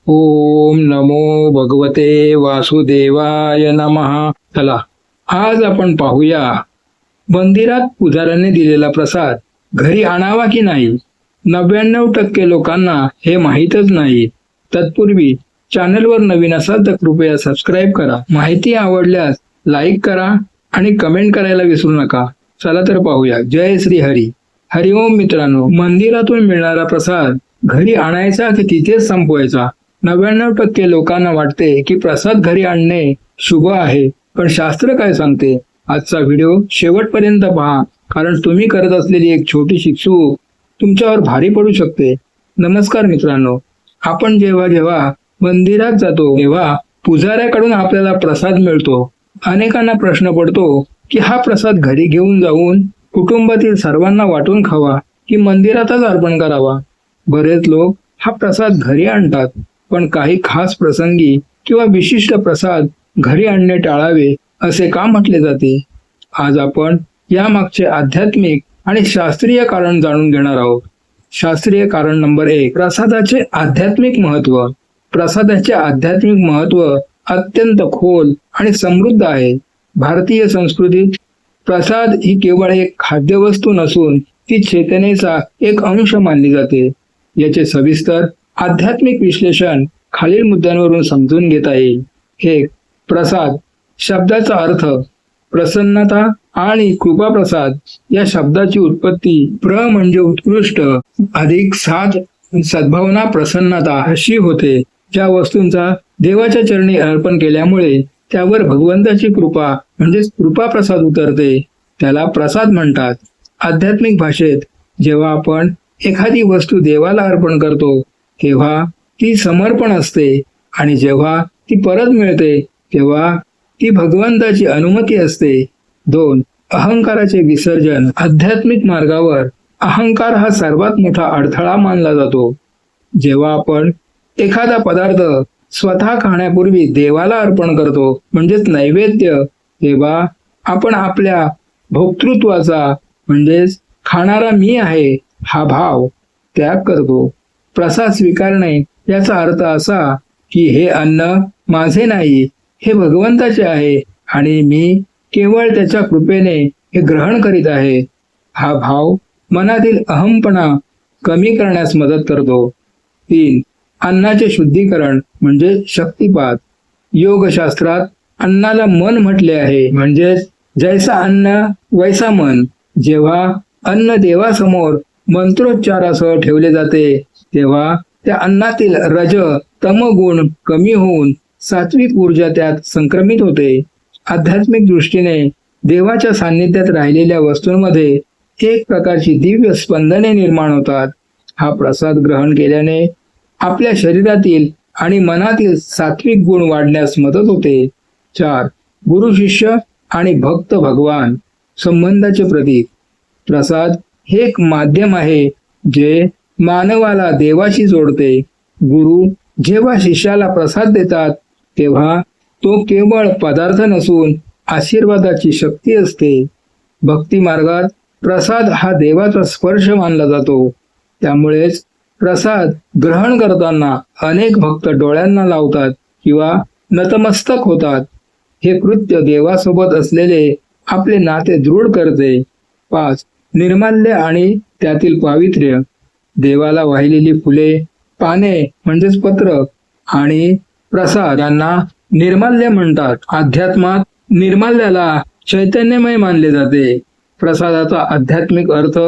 ओम नमो भगवते वासुदेवाय नमः. चला आज आपण पाहूया मंदिरात पुजाऱ्याने दिलेला प्रसाद घरी आणावा की नाही. 99% लोकांना हे माहीतच नाही. तत्पूर्वी चॅनलवर नवीन असाल तर कृपया सबस्क्राईब करा. माहिती आवडल्यास लाईक करा आणि कमेंट करायला विसरू नका. चला तर पाहूया. जय श्री हरी. हरिओम मित्रांनो, मंदिरातून मिळणारा प्रसाद घरी आणायचा की तिथेच संपवायचा. 99% लोकांना वाटते की प्रसाद घरी आणणे शुभ आहे, पण शास्त्र काय सांगते आजचा व्हिडिओ शेवटपर्यंत पहा, कारण तुम्ही करत असलेली एक छोटीशी चूक तुमच्यावर भारी पडू शकते. नमस्कार मित्रांनो, आपण जेव्हा जेव्हा मंदिरात जातो तेव्हा पुजाऱ्याकडून आपल्याला प्रसाद मिळतो. अनेकांना प्रश्न पडतो की हा प्रसाद घरी घेऊन जाऊन कुटुंबातील सर्वांना वाटून खावा की मंदिरातच अर्पण करावा. बरेच लोक हा प्रसाद घरी आणतात, पण काही खास प्रसंगी किंवा विशिष्ट प्रसाद घरी आणणे टाळावे असे का म्हटले जाते. आज आपण यामागचे आध्यात्मिक आणि शास्त्रीय कारण जाणून घेणार आहोत. शास्त्रीय कारण नंबर 1, प्रसादाचे आध्यात्मिक महत्व. प्रसादाचे आध्यात्मिक महत्व अत्यंत खोल आणि समृद्ध आहे. भारतीय संस्कृतीत प्रसाद ही केवळ एक खाद्यवस्तू नसून ती चेतनेचा एक अंश मानली जाते. याचे सविस्तर आध्यात्मिक विश्लेषण खालील मुद्द्यांवरून समजून घेता येईल. 1. प्रसाद शब्दाचा अर्थ. प्रसन्नता आणि कृपा. प्रसाद या शब्दाची उत्पत्ती प्र म्हणजे उत्कृष्ट, अधिक साध सद्भावना प्रसन्नता अशी होते. ज्या वस्तूंचा देवाच्या चरणी अर्पण केल्यामुळे त्यावर भगवंताची कृपा म्हणजेच कृपा प्रसाद उतरते, त्याला प्रसाद म्हणतात. आध्यात्मिक भाषेत जेव्हा आपण एखादी वस्तू देवाला अर्पण करतो तेव्हा ती समर्पण असते, आणि जेव्हा ती परत मिळते तेव्हा ती भगवंताची अनुमती असते. 2. अहंकाराचे विसर्जन. आध्यात्मिक मार्गावर अहंकार हा सर्वात मोठा अडथळा मानला जातो. जेव्हा आपण एखादा पदार्थ स्वतः खाण्यापूर्वी देवाला अर्पण करतो म्हणजेच नैवेद्य, तेव्हा आपण आपल्या भोक्तृत्वाचा म्हणजेच खाणारा मी आहे हा भाव त्याग करतो. प्रसाद स्वीकारणे याचा अर्थ असा की हे अन्न माझे नाही, हे भगवंताचे आहे आणि मी केवळ त्याच्या कृपेने हे ग्रहण करीत आहे. हा भाव मनातील अहमपणा कमी करण्यास मदत करतो. 3. अन्नाचे शुद्धीकरण म्हणजे शक्तिपात. योगशास्त्रात अन्नाला मन म्हटले आहे, म्हणजेच जैसा अन्न वैसा मन. जेव्हा अन्न देवासमोर मंत्रोच्चारासह ठेवले जाते तेव्हा त्या अन्नातील रज तम गुण कमी होऊन सात्विक ऊर्जा त्यात संक्रमित होते. आध्यात्मिक दृष्टीने देवाच्या सान्निध्यात राहिलेल्या वस्तूंमध्ये एक प्रकारची दिव्य स्पंदने निर्माण होतात. हा प्रसाद ग्रहण केल्याने आपल्या शरीरातील आणि मनातील सात्विक गुण वाढण्यास मदत होते. 4. गुरु शिष्य आणि भक्त भगवान संबंधाचे प्रतीक. प्रसाद हे एक माध्यम आहे जे मानवाला देवाशी जोडते. गुरु जेव्हा शिष्याला प्रसाद देतात तेव्हा तो केवळ पदार्थ नसून आशीर्वादाची शक्ती असते. भक्ती मार्गात प्रसाद हा देवाचा स्पर्श मानला जातो. त्यामुळेच प्रसाद ग्रहण करताना अनेक भक्त डोळ्यांना लावतात किंवा नतमस्तक होतात. हे कृत्य देवासोबत असलेले आपले नाते दृढ करते. 5. निर्माल्य आणि त्यातील पावित्र्य. देवाला वाहिलेली फुले, पाने म्हणजेच पत्र आणि प्रसाद यांना निर्माल्य म्हणतात. अध्यात्मात निर्माल्याला चैतन्यमय मानले जाते. प्रसादाचा आध्यात्मिक अर्थ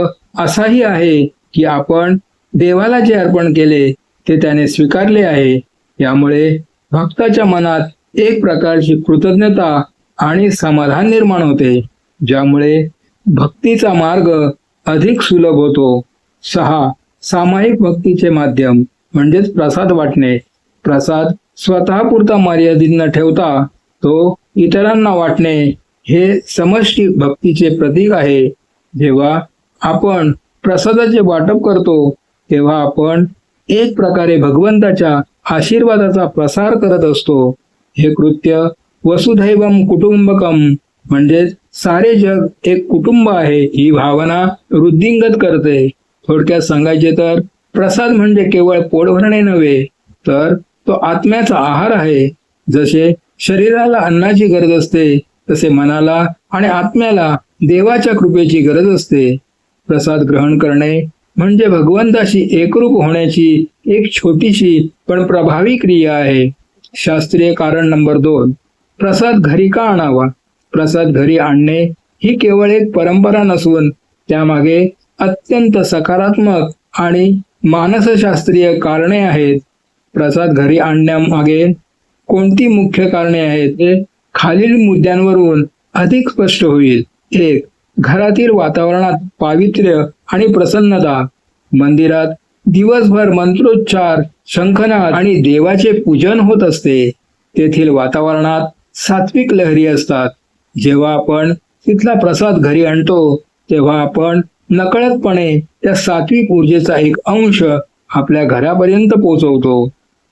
असाही आहे की आपण देवाला जे अर्पण केले ते त्याने स्वीकारले आहे. यामुळे भक्ताच्या मनात एक प्रकारची कृतज्ञता आणि समाधान निर्माण होते, ज्यामुळे भक्तीचा मार्ग अधिक सुलभ होतो. 6. सामायिक भक्तीचे माध्यम म्हणजेच प्रसाद वाटणे. प्रसाद स्वतःपुरता मर्यादित न ठेवता तो इतरांना वाटणे हे समष्टी भक्तीचे प्रतीक आहे. जेव्हा आपण प्रसादाचे वाटप करतो तेव्हा आपण एक प्रकारे भगवंताच्या आशीर्वादाचा प्रसार करत असतो. हे कृत्य वसुधैवम कुटुंबकम म्हणजेच सारे जग एक कुटुंब आहे ही भावना वृद्धिंगत करते. थोडक्यात सांगायचे तर प्रसाद म्हणजे केवळ पोट भरणे नव्हे, तर तो आत्म्याचा आहार आहे. जसे शरीराला अन्नाची गरज असते तसे मनाला आणि आत्म्याला देवाच्या कृपेची गरज असते. प्रसाद ग्रहण करणे म्हणजे भगवंताशी एकरूप होण्याची एक छोटीशी पण प्रभावी क्रिया आहे. शास्त्रीय कारण नंबर 2, प्रसाद घरी का आणावा? प्रसाद घरी आणणे ही केवळ एक परंपरा नसून त्यामागे अत्यंत सकारात्मक आणि मानसशास्त्रीय कारणे आहेत. प्रसाद घरी आणण्यामागे कोणती मुख्य कारणे आहेत हे खालील मुद्द्यांवरून अधिक स्पष्ट होईल. 1. घरातील वातावरणात पावित्र्य आणि प्रसन्नता. मंदिरात दिवसभर मंत्रोच्चार, शंखनाद आणि देवाचे पूजन होत असते. तेथील वातावरणात सात्विक लहरी असतात. जेव्हा आपण तिथला प्रसाद घरी आणतो तेव्हा आपण नकळतपणे त्या सात्विक ऊर्जेचा एक अंश आपल्या घरापर्यंत पोहोचवतो.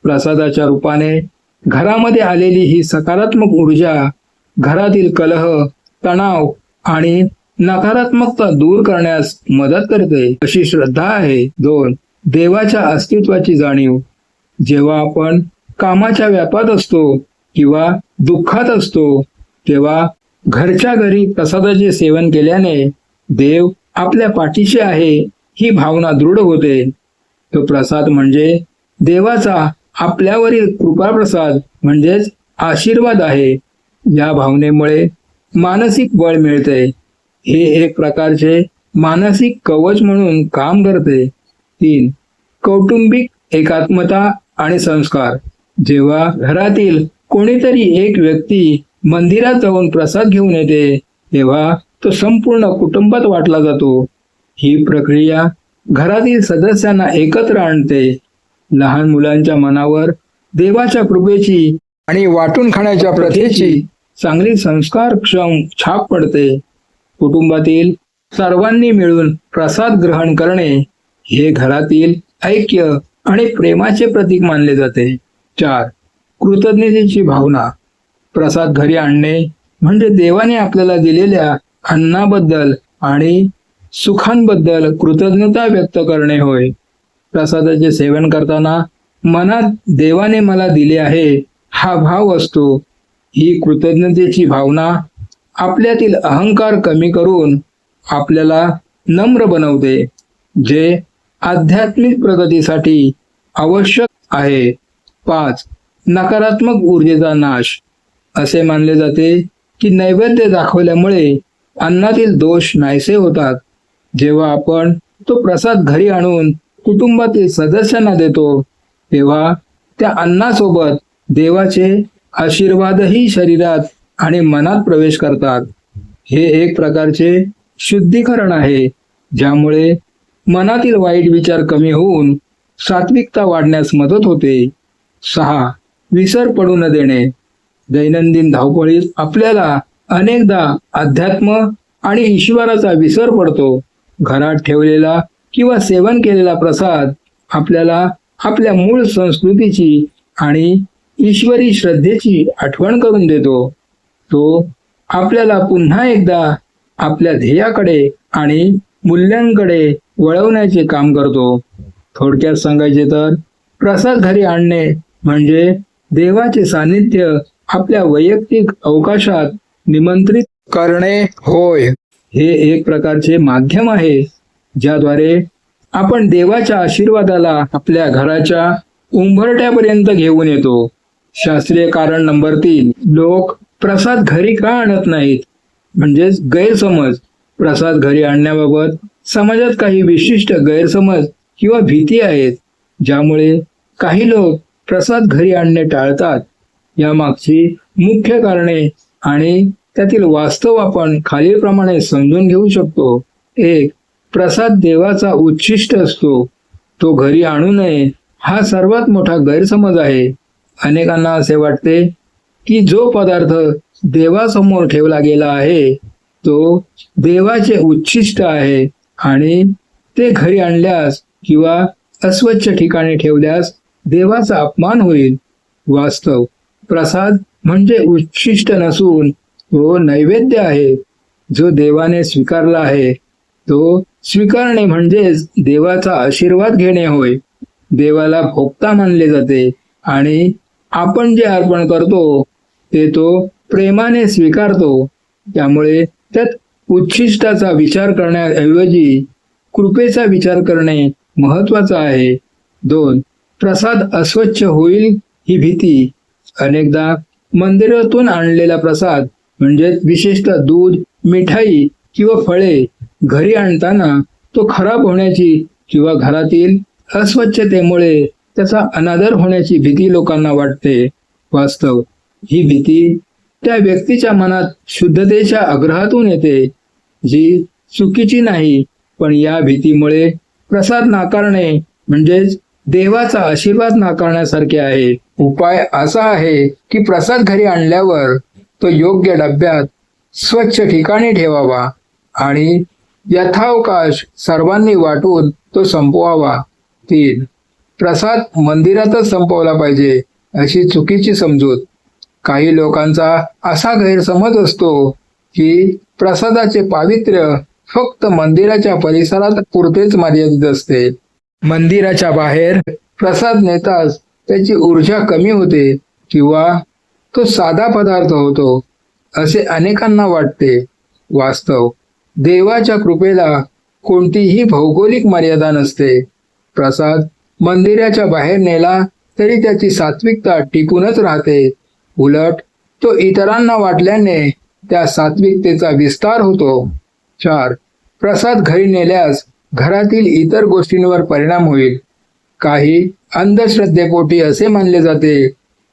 प्रसादाच्या रूपाने घरामध्ये आलेली ही सकारात्मक ऊर्जा घरातील कलह, तणाव आणि नकारात्मकता दूर करण्यास मदत करते अशी श्रद्धा आहे. 2. देवाच्या अस्तित्वाची जाणीव. जेव्हा आपण कामाच्या व्यापात असतो किंवा दुःखात असतो तेव्हा घरच्या घरी प्रसादाचे सेवन केल्याने देव आपल्या पाठीशी आहे ही भावना दृढ होते. तो प्रसाद म्हणजे देवाचा आपल्यावरील कृपाप्रसाद म्हणजेच आशीर्वाद आहे. या भावनेमुळे मानसिक बळ मिळते. हे एक प्रकारचे मानसिक कवच म्हणून काम करते. 3. कौटुंबिक एकात्मता आणि संस्कार. जेव्हा घरातील कोणीतरी एक व्यक्ती मंदिरात जाऊन प्रसाद घेऊन येते तेव्हा तो संपूर्ण कुटुंबात वाटला जातो. ही प्रक्रिया घरातील सदस्यांना एकत्र आणते. लहान मुलांच्या मनावर देवाच्या कृपेची आणि वाटून खाण्याच्या प्रथेची चांगली संस्कारक्षम छाप पडते. कुटुंबातील सर्वांनी मिळून प्रसाद ग्रहण करणे हे घरातील ऐक्य आणि प्रेमाचे प्रतीक मानले जाते. 4. कृतज्ञतेची भावना. प्रसाद घरी आणणे म्हणजे देवाने आपल्याला दिलेल्या अन्नाबद्दल आणि सुखांबद्दल कृतज्ञता व्यक्त करणे होय. प्रसादाचे सेवन करताना मनात देवाने मला दिले आहे हा भाव असतो. ही कृतज्ञतेची भावना आपल्यातील अहंकार कमी करून आपल्याला नम्र बनवते, जे आध्यात्मिक प्रगतीसाठी आवश्यक आहे. 5. नकारात्मक ऊर्जेचा नाश. असे मानले जाते की नैवेद्य दाखवल्यामुळे अन्नातील दोष नाहीसे होतात. जेव्हा आपण तो प्रसाद घरी आणून कुटुंबातील सदस्यांना देतो तेव्हा त्या अन्नासोबत देवाचे आशीर्वादही शरीरात आणि मनात प्रवेश करतात. हे एक प्रकारचे शुद्धीकरण आहे ज्यामुळे मनातील वाईट विचार कमी होऊन सात्विकता वाढण्यास मदत होते. 6. विसर पडू न देणे. दैनंदिन धावपळीत आपल्याला अनेकदा अध्यात्म आणि ईश्वराचा विसर पडतो. घरात ठेवलेला किंवा सेवन केलेला प्रसाद आपल्याला आपल्या मूळ संस्कृतीची आणि ईश्वरी श्रद्धेची आठवण करून देतो. तो आपल्याला पुन्हा एकदा आपल्या ध्येयाकडे आणि मूल्यांकडे वळवण्याचे काम करतो. थोडक्यात सांगायचे तर प्रसाद घरी आणणे म्हणजे देवाचे सानिध्य आपल्या वैयक्तिक अवकाशात निमंत्रित करणे होय. हे एक प्रकारचे माध्यम आहे ज्याद्वारे आपण देवाच्या आशीर्वादाला आपल्या घराच्या उंबरठ्यापर्यंत घेऊन येतो. शास्त्रीय कारण नंबर 3, लोक प्रसाद घरी का आणत नाहीत? म्हणजेच गैरसमज. प्रसाद घरी आणण्याबाबत समाजात काही विशिष्ट गैरसमज किंवा भीती आहेत ज्यामुळे काही लोक प्रसाद घरी आणणे टाळतात. यामागची मुख्य कारणे आणि त्यातील वास्तव आपण खालीलप्रमाणे समजून घेऊ शकतो. 1. प्रसाद देवाचा उच्छिष्ट असतो, तो घरी आणू नये हा सर्वात मोठा गैरसमज आहे. अनेकांना असे वाटते की जो पदार्थ देवासमोर ठेवला गेला आहे तो देवाचे उच्छिष्ट आहे आणि ते घरी आणल्यास किंवा अस्वच्छ ठिकाणी ठेवल्यास देवाचा अपमान होईल. वास्तव प्रसाद म्हणजे उच्छिष्ट नसून तो नैवेद्य आहे जो देवाने स्वीकारला आहे. तो स्वीकारणे म्हणजेच देवाचा आशीर्वाद घेणे होय. देवाला भोक्ता मानले जाते आणि आपण जे अर्पण करतो ते तो प्रेमाने स्वीकारतो. त्यामुळे त्यात उच्छिष्टाचा विचार करण्याऐवजी कृपेचा विचार करणे महत्वाचं आहे. 2. प्रसाद अस्वच्छ होईल ही भीती. अनेकदा मंदिरातून आणलेला प्रसाद म्हणजे विशेषतः दूध, मिठाई किंवा फळे घरी आणताना तो खराब होण्याची किंवा घरातील अस्वच्छतेमुळे त्याचा अनादर होण्याची भीती लोकांना वाटते. वास्तव ही भीती त्या व्यक्तीच्या मनात शुद्धतेच्या आग्रहातून येते, जी चुकीची नाही, पण या भीतीमुळे प्रसाद नाकारणे म्हणजेच देवाचा आशीर्वाद नाकारण्यासारखे आहे. उपाय असा आहे की प्रसाद घरी आणल्यावर तो योग्य डब्यात स्वच्छ ठिकाणी ठेवावा आणि यथावकाश सर्वांनी वाटून तो संपवावा. 3. प्रसाद मंदिरातच संपवला पाहिजे अशी चुकीची समजूत. काही लोकांचा असा गैरसमज असतो की प्रसादाचे पावित्र्य फक्त मंदिराच्या परिसरात पुरतेच मर्यादित असते. मंदिराच्या बाहेर प्रसाद नेताच त्याची ऊर्जा कमी होते किंवा तो साधा पदार्थ होतो असे अनेकांना वाटते. वास्तव देवाच्या कृपेला कोणतीही भौगोलिक मर्यादा नसते. प्रसाद मंदिराच्या बाहेर नेला तरी त्याची सात्विकता टिकूनच राहते. उलट तो इतरांना वाटल्याने त्या सात्विकतेचा विस्तार होतो. 4. प्रसाद घरी नेल्यास घरातील इतर गोष्टींवर परिणाम होईल. काही अंधश्रद्धेपोटी असे मानले जाते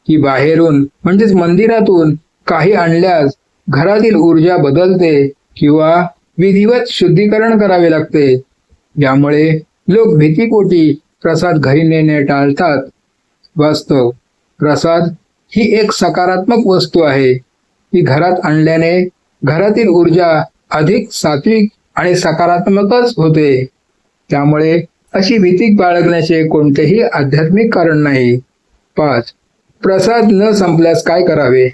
की बाहेरून म्हणजेच मंदिरातून काही आणल्यास घरातील ऊर्जा बदलते किंवा विधिवत शुद्धीकरण करावे लागते. यामुळे लोक भीतीपोटी प्रसाद घरी नेणे टाळतात. वास्तव प्रसाद ही एक सकारात्मक वस्तू आहे. ती घरात आणल्याने घरातील ऊर्जा अधिक सात्विक आणि सकारात्मकच होते. त्यामुळे अशी भीती बाळगण्याचे कोणतेही आध्यात्मिक कारण नाही. 5. प्रसाद न संपल्यास काय करावे.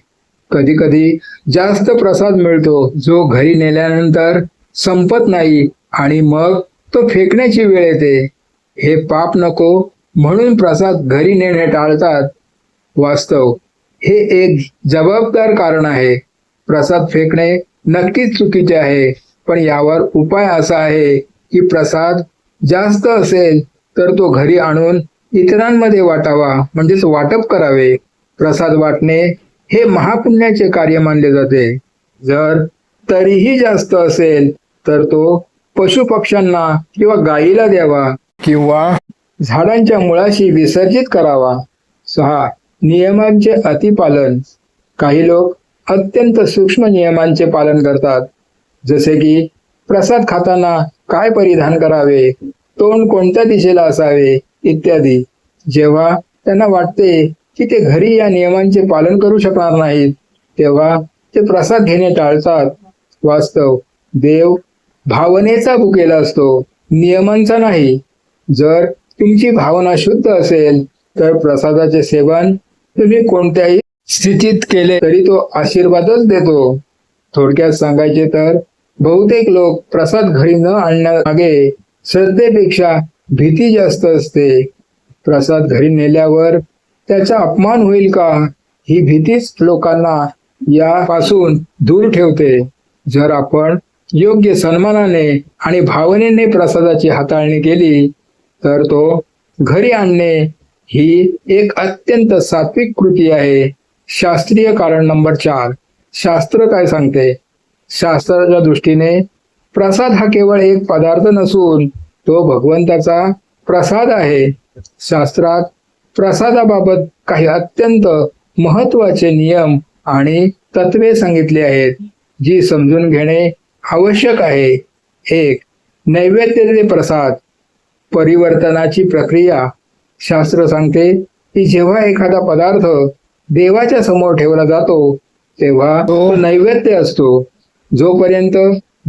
कधी कधी जास्त प्रसाद मिळतो जो घरी नेल्यानंतर संपत नाही आणि मग तो फेकण्याची वेळ येते. हे पाप नको म्हणून प्रसाद घरी नेणे टाळतात. वास्तव हे एक जबाबदार कारण आहे. प्रसाद फेकणे नक्कीच चुकीचे आहे, पण यावर उपाय असा आहे की प्रसाद जास्त असेल तर तो घरी आणून इतरांमध्ये वाटावा म्हणजेच वाटप करावे. प्रसाद वाटणे हे महापुण्याचे कार्य मानले जाते. जर तरीही जास्त असेल तर तो पशुपक्ष्यांना किंवा गायीला द्यावा किंवा झाडांच्या मुळाशी विसर्जित करावा. 6. नियमांचे अतिपालन. काही लोक अत्यंत सूक्ष्म नियमांचे पालन करतात, जसे की प्रसाद खाताना काय परिधान करावे, तोंड कोणत्या दिशेला असावे इत्यादी. जेव्हा त्यांना वाटते की ते घरी या नियमांचे पालन करू शकणार नाहीत तेव्हा ते प्रसाद घेणे टाळतात. वास्तव देव भावनेचा भुकेला असतो, नियमांचा नाही. जर तुमची भावना शुद्ध असेल तर प्रसादाचे सेवन तुम्ही कोणत्याही स्थितीत केले तरी तो आशीर्वादच देतो. थोडक्यात सांगायचे तर बहुतेक लोक प्रसाद घरी न आणण्यामागे श्रद्धेपेक्षा भीती जास्त असते. प्रसाद घरी नेल्यावर त्याचा अपमान होईल का ही भीतीच लोकांना यापासून दूर ठेवते. जर आपण योग्य सन्मानाने आणि भावनेने प्रसादाची हाताळणी केली तर तो घरी आणणे ही एक अत्यंत सात्विक कृती आहे. शास्त्रीय कारण नंबर 4. शास्त्र काय सांगते. शास्त्राच्या दृष्टीने प्रसाद हा केवळ एक पदार्थ नसून तो भगवंताचा प्रसाद आहे. शास्त्रात प्रसादाबाबत काही अत्यंत महत्वाचे नियम आणि तत्वे सांगितली आहेत जी समजून घेणे आवश्यक आहे. 1. नैवेद्याचे प्रसाद. परिवर्तनाची प्रक्रिया. शास्त्र सांगते की जेव्हा एखादा पदार्थ देवाच्या समोर ठेवला जातो तेव्हा तो नैवेद्य असतो. जोपर्यंत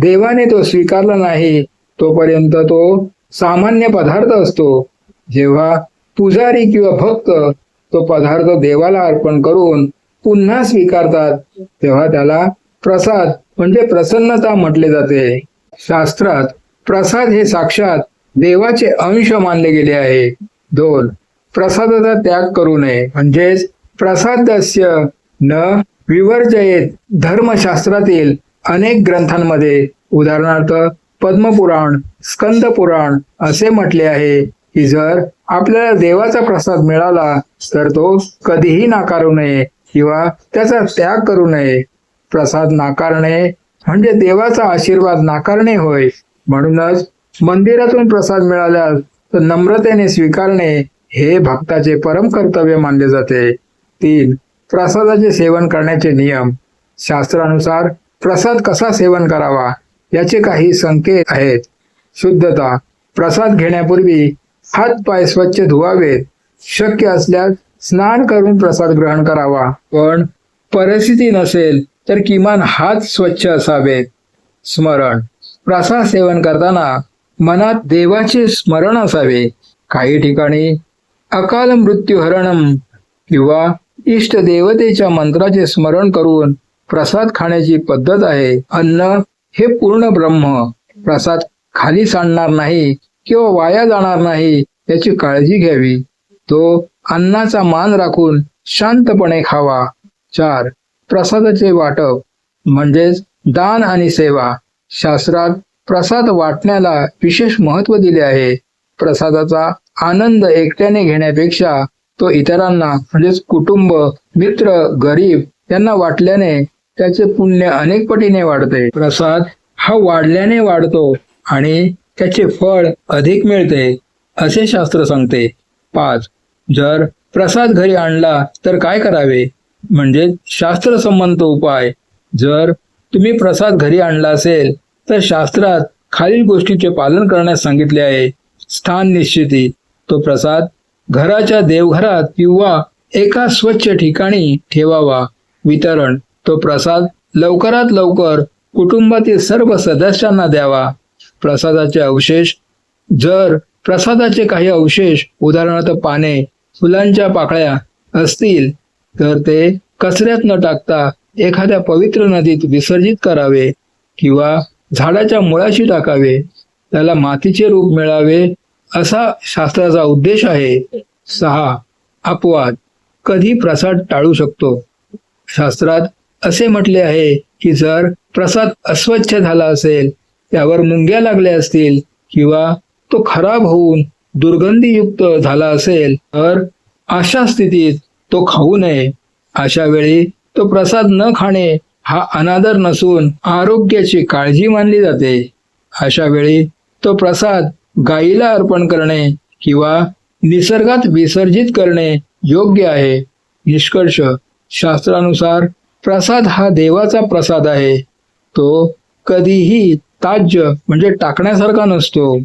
देवाने तो स्वीकारला नाही तोपर्यंत तो सामान्य पदार्थ असतो. जेव्हा पुजारी किंवा भक्त तो पदार्थ देवाला अर्पण करून पुन्हा स्वीकारतात तेव्हा त्याला प्रसाद म्हणजे प्रसन्नता म्हटले जाते. शास्त्रात प्रसाद हे साक्षात देवाचे अंश मानले गेले आहे. 2. प्रसादाचा त्याग करू नये. म्हणजेच प्रसादस्य न विवर्जयेत धर्मशास्त्रातील अनेक ग्रंथांमध्ये उदाहरणार्थ पद्मपुराण, स्कंद पुराण असे म्हटले आहे की जर आपल्याला देवाचा प्रसाद मिळाला तर तो कधीही नाकारू नये किंवा त्याचा त्याग करू नये. प्रसाद नाकारणे म्हणजे देवाचा आशीर्वाद नाकारणे होय. म्हणूनच मंदिरातून प्रसाद मिळाल्यास तर नम्रतेने स्वीकारणे हे भक्ताचे परम कर्तव्य मानले जाते. 3. प्रसादाचे सेवन करण्याचे नियम. शास्त्रानुसार प्रसाद कसा सेवन करावा याचे काही संकेत आहेत. शुद्धता. प्रसाद घेण्यापूर्वी हात पाय स्वच्छ धुवावेत. शक्य असल्यास स्नान करून प्रसाद ग्रहण करावा. पण परिस्थिती नसेल तर किमान हात स्वच्छ असावेत. स्मरण. प्रसाद सेवन करताना मनात देवाचे स्मरण असावे. काही ठिकाणी अकाल मृत्यू हरणम किंवा इष्ट देवतेच्या मंत्राचे स्मरण करून प्रसाद खाण्याची पद्धत आहे. अन्न हे पूर्ण ब्रह्म. प्रसाद खाली सांडणार नाही किंवा वाया जाणार नाही याची काळजी घ्यावी. तो अन्नाचा मान राखून शांतपणे खावा. 4. प्रसादाचे वाटप म्हणजेच दान आणि सेवा. शास्त्रात प्रसाद वाटण्याला विशेष महत्त्व दिले आहे. प्रसादाचा आनंद एकट्याने घेण्यापेक्षा तो इतरांना म्हणजेच कुटुंब, मित्र, गरीब यांना वाटल्याने त्याचे पुण्य अनेक पटीने वाढते. प्रसाद हा वाढल्याने वाढतो आणि त्याचे फळ अधिक मिळते असे शास्त्र सांगते. 5. जर प्रसाद घरी आणला तर काय करावे म्हणजे शास्त्रसंमत उपाय. जर तुम्ही प्रसाद घरी आणला असेल तर शास्त्रात खालील गोष्टीचे पालन करण्यास सांगितले आहे. स्थान निश्चिती. तो प्रसाद घराच्या देवघरात किंवा एका स्वच्छ ठिकाणी ठेवावा. वितरण. तो प्रसाद लवकरात लवकर कुटुंबातील सर्व सदस्यांना द्यावा. प्रसादाचे अवशेष. जर प्रसादाचे काही अवशेष उदाहरणार्थ पाने, फुलांच्या पाकळ्या असतील तर ते कचऱ्यात न टाकता एखाद्या पवित्र नदीत विसर्जित करावे किंवा झाडाच्या मुळाशी टाकावे. त्याला मातीचे रूप मिळावे असा शास्त्राचा उद्देश आहे. 6. अपवाद. कधी प्रसाद टाळू शकतो. शास्त्रात असे म्हटले आहे की जर प्रसाद अस्वच्छ झाला असेल, त्यावर मुंग्या लागल्या असतील किंवा तो खराब होऊन दुर्गंधीयुक्त झाला असेल तर अशा स्थितीत तो खाऊ नये. अशा वेळी तो प्रसाद न खाणे हा अनादर नसून आरोग्याची काळजी मानली जाते. अशा वेळी तो प्रसाद गायीला अर्पण करणे किंवा निसर्गात विसर्जित करणे योग्य आहे. निष्कर्ष. शास्त्रानुसार प्रसाद हा देवाचा प्रसाद आहे. तो कधीही त्याज्य म्हणजे टाकण्यासारखा नसतो.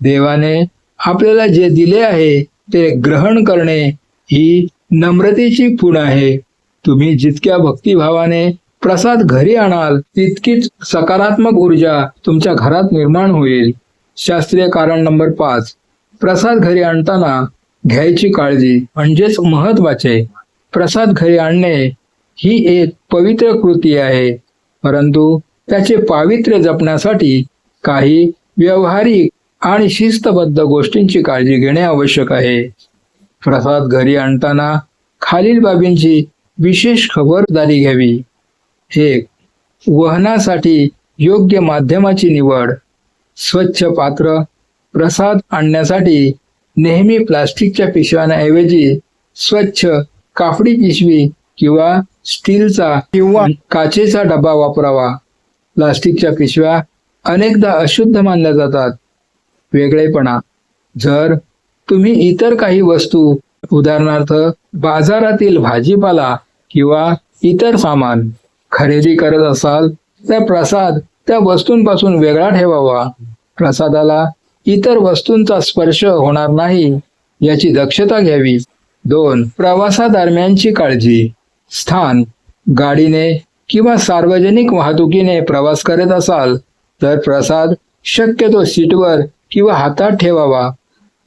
देवाने आपल्याला जे दिले आहे ते ग्रहण करणे ही नम्रतेची खूण आहे. तुम्ही जितक्या भक्तिभावाने प्रसाद घरी आणाल तितकीच सकारात्मक ऊर्जा तुमच्या घरात निर्माण होईल. शास्त्रीय कारण नंबर 5. प्रसाद घरी आणताना घ्यायची काळजी म्हणजेच महत्वाचे. प्रसाद घरी आणणे ही एक पवित्र कृती आहे, परंतु त्याचे पावित्र्य जपण्यासाठी काही व्यावहारिक आणि शिस्तबद्ध गोष्टींची काळजी घेणे आवश्यक आहे. प्रसाद घरी आणताना खालील बाबींची विशेष खबरदारी घ्यावी. 1. वहनासाठी योग्य माध्यमाची निवड. स्वच्छ पात्र. प्रसाद आणण्यासाठी नेहमी प्लास्टिकच्या पिशव्यांऐवजी स्वच्छ कापडी पिशवी किंवा स्टीलचा किंवा काचेचा डबा वापरावा. प्लास्टिकच्या पिशव्या अनेकदा अशुद्ध मानल्या जातात. वेगळेपणा. जर तुम्ही इतर काही वस्तू उदाहरणार्थ बाजारातील भाजीपाला किंवा इतर सामान खरेदी करत असाल तर प्रसाद त्या वस्तूंपासून वेगळा ठेवावा. प्रसादाला इतर वस्तूंचा स्पर्श होणार नाही याची दक्षता घ्यावी. 2. प्रवासादरम्यानची काळजी. स्थान. गाडीने किंवा सार्वजनिक वाहतुकीने प्रवास करत असाल तर प्रसाद शक्यतो सीटवर किंवा हातात ठेवावा.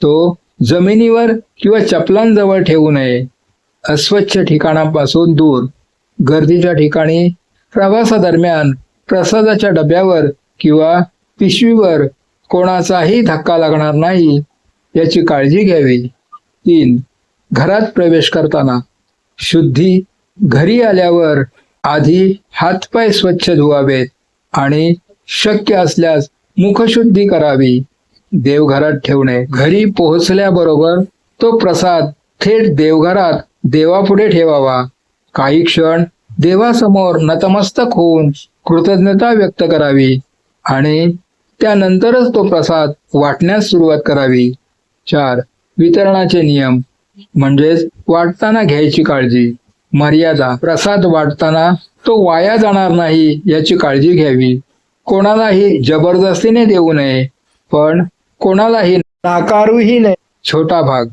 तो जमिनीवर किंवा चपलांजवळ ठेवू नये. अस्वच्छ ठिकाणापासून दूर. गर्दीच्या ठिकाणी प्रवासादरम्यान प्रसादाच्या डब्यावर किंवा पिशवीवर कोणाचाही धक्का लागणार नाही याची काळजी घ्यावी. 3. घरात प्रवेश करताना शुद्धी. घरी आल्यावर आधी हातपाय स्वच्छ धुवावेत आणि शक्य असल्यास मुखशुद्धी करावी. देवघरात ठेवणे. घरी पोहोचल्याबरोबर तो प्रसाद थेट देवघरात देवापुढे ठेवावा. काही क्षण देवासमोर नतमस्तक होऊन कृतज्ञता व्यक्त करावी आणि त्यानंतरच तो प्रसाद वाटण्यास सुरुवात करावी. 4. वितरणाचे नियम म्हणजेच वाटताना घ्यायची काळजी. मर्यादा. प्रसाद वाटताना तो वाया जाणार नाही याची काळजी घ्यावी. कोणालाही जबरदस्तीने देऊ नये, पण कोणालाही नाकारूही नये. छोटा भाग.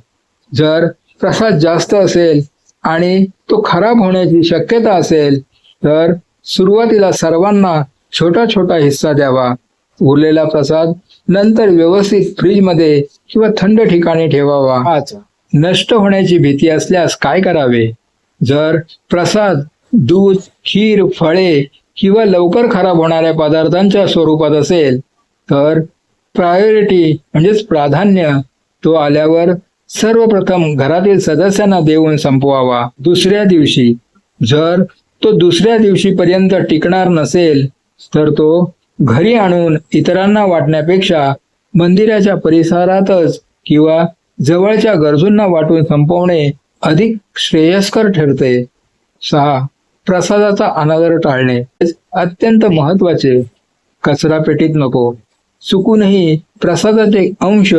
जर प्रसाद जास्त असेल आणि तो खराब होण्याची शक्यता असेल तर सुरुवातीला सर्वांना छोटा छोटा हिस्सा द्यावा. उरलेला प्रसाद नंतर व्यवस्थित फ्रीजमध्ये किंवा थंड ठिकाणी ठेवावा. 5. नष्ट होण्याची भीती असल्यास काय करावे? जर प्रसाद दूध, खीर, फळे किंवा लवकर खराब होणाऱ्या पदार्थांच्या स्वरूपात असेल तर प्रायोरिटी म्हणजेच प्राधान्य तो आल्यावर सर्वप्रथम घरातील सदस्यांना देऊन संपवावा. दुसऱ्या दिवशी. जर तो दुसऱ्या दिवशीपर्यंत टिकणार नसेल तर तो घरी आणून इतरांना वाटण्यापेक्षा मंदिराच्या परिसरातच किंवा जवळच्या गरजूंना वाटून संपवणे अधिक श्रेयस्कर ठरते. 6. प्रसादाचा अनादर टाळणे. अत्यंत महत्वाचे. कचरा पेटीत नको. चुकूनही प्रसादाचे अंश,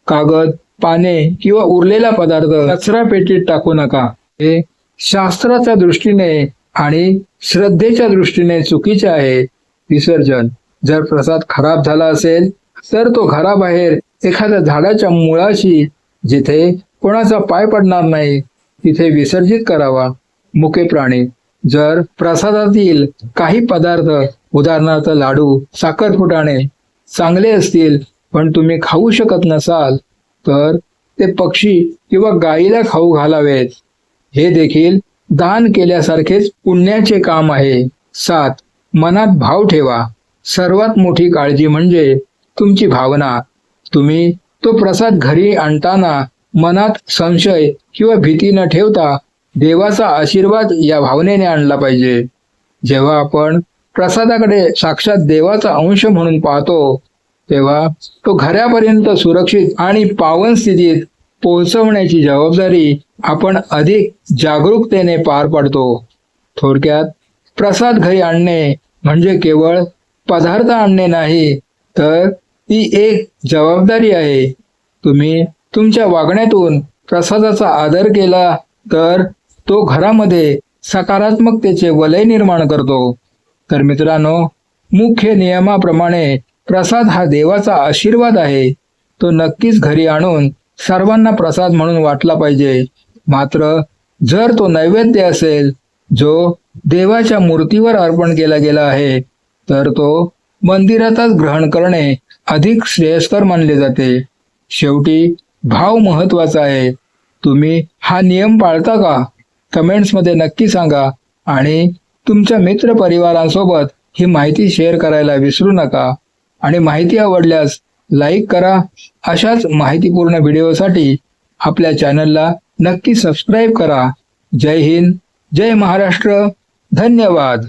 कागद, पाने किंवा उरलेला पदार्थ कचरा पेटीत टाकू नका. हे शास्त्राच्या दृष्टीने आणि श्रद्धेच्या दृष्टीने चुकीचे आहे. विसर्जन. जर प्रसाद खराब झाला असेल तर तो घराबाहेर एखाद्या झाडाच्या मुळाशी जिथे कोणाचा पाय पडणार नाही तिथे विसर्जित करावा. मुके प्राणी. जर प्रसादातील काही पदार्थ उदाहरणार्थ लाडू, साखरपुडाणे चांगले असतील पण तुम्ही खाऊ शकत नसाल तर ते पक्षी किंवा गायीला खाऊ घालावेत. हे देखील दान केल्यासारखेच पुण्याचे काम आहे. 7. मनात भाव ठेवा. सर्वात मोठी काळजी म्हणजे तुमची भावना. तुम्ही तो प्रसाद घरी आणताना मनात संशय किंवा भीती न ठेवता देवाचा आशीर्वाद या भावनेने आणला पाहिजे. जेव्हा आपण प्रसादाकडे साक्षात देवाचा अंश म्हणून पाहतो तेव्हा तो घरापर्यंत सुरक्षित आणि पावन स्थितीत पोहोचवण्याची जबाबदारी आपण अधिक जागरूकतेने पार पाडतो. थोडक्यात प्रसाद घरी आणणे म्हणजे केवळ पदार्थ आणणे नाही तर ती एक जबाबदारी आहे. तुम्ही तुमच्या वागण्यातून प्रसादाचा आदर केला तर तो घरामध्ये सकारात्मकतेचे वलय निर्माण करतो. तर मित्रांनो, मुख्य नियमाप्रमाणे प्रसाद हा देवाचा आशीर्वाद आहे. तो नक्कीच घरी आणून सर्वांना प्रसाद म्हणून वाटला पाहिजे. मात्र जर तो नैवेद्य असेल जो देवाच्या मूर्तीवर अर्पण केला गेला आहे तर तो मंदिरातच ग्रहण करणे अधिक श्रेयस्कर मानले जाते. शेवटी भाव महत्वाचा आहे. तुम्ही हा नियम पाळता का? कमेंट्समध्ये नक्की सांगा आणि तुमच्या मित्रपरिवारांसोबत ही माहिती शेअर करायला विसरू नका. आणि माहिती आवडल्यास लाईक करा. अशाच माहितीपूर्ण व्हिडिओसाठी आपल्या चॅनलला नक्की सबस्क्राईब करा. जय हिंद, जय महाराष्ट्र. धन्यवाद.